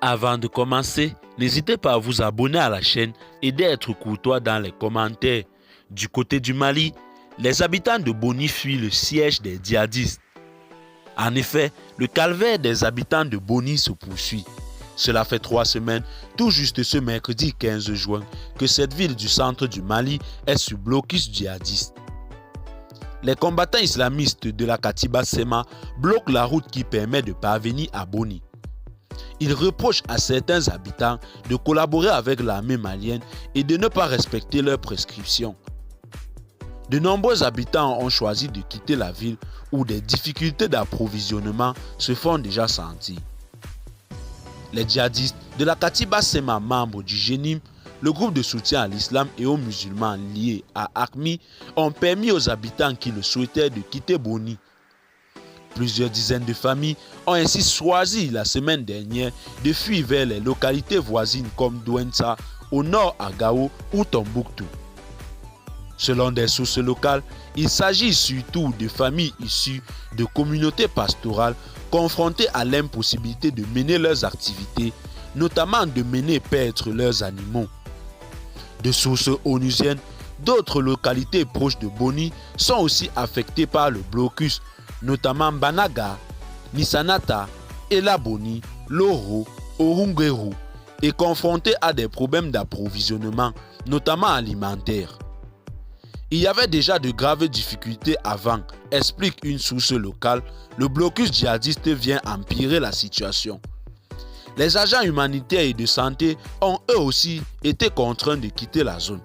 Avant de commencer, n'hésitez pas à vous abonner à la chaîne et d'être courtois dans les commentaires. Du côté du Mali, les habitants de Boni fuient le siège des djihadistes. En effet, le calvaire des habitants de Boni se poursuit. Cela fait 3 semaines, tout juste ce mercredi 15 juin, que cette ville du centre du Mali est sous blocus djihadiste. Les combattants islamistes de la Katiba Sema bloquent la route qui permet de parvenir à Boni. Ils reprochent à certains habitants de collaborer avec l'armée malienne et de ne pas respecter leurs prescriptions. De nombreux habitants ont choisi de quitter la ville où des difficultés d'approvisionnement se font déjà sentir. Les djihadistes de la Katiba Sema, membres du Jenim, le groupe de soutien à l'islam et aux musulmans liés à AQMI, ont permis aux habitants qui le souhaitaient de quitter Boni. Plusieurs dizaines de familles ont ainsi choisi la semaine dernière de fuir vers les localités voisines comme Douentza, au nord à Gao ou Tombouctou. Selon des sources locales, il s'agit surtout de familles issues de communautés pastorales confrontées à l'impossibilité de mener leurs activités, notamment de mener paître leurs animaux. De sources onusiennes, d'autres localités proches de Boni sont aussi affectées par le blocus, notamment Banaga, Nisanata, Elaboni, Loro, Orungeru, et confrontées à des problèmes d'approvisionnement, notamment alimentaires. Il y avait déjà de graves difficultés avant, explique une source locale. Le blocus djihadiste vient empirer la situation. Les agents humanitaires et de santé ont eux aussi été contraints de quitter la zone.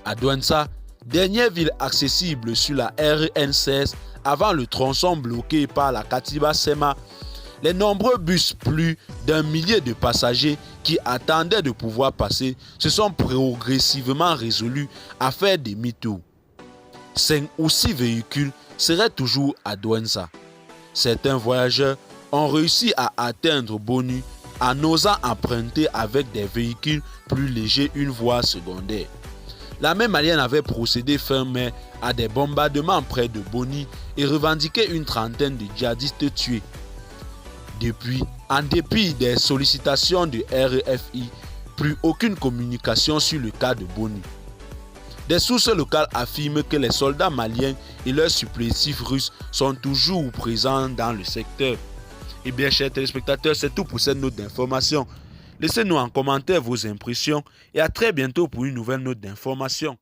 À Douentza, dernière ville accessible sur la RN16 avant le tronçon bloqué par la Katiba Sema, les nombreux bus, plus d'1 millier de passagers qui attendaient de pouvoir passer, se sont progressivement résolus à faire demi-tour. 5 ou 6 véhicules seraient toujours à Douentza. Certains voyageurs ont réussi à atteindre Boni en osant emprunter avec des véhicules plus légers une voie secondaire. L'armée malienne avait procédé fin mai à des bombardements près de Boni et revendiqué une trentaine de djihadistes tués. Depuis, en dépit des sollicitations de RFI, plus aucune communication sur le cas de Boni. Des sources locales affirment que les soldats maliens et leurs supplétifs russes sont toujours présents dans le secteur. Et bien, chers téléspectateurs, c'est tout pour cette note d'information. Laissez-nous en commentaire vos impressions et à très bientôt pour une nouvelle note d'information.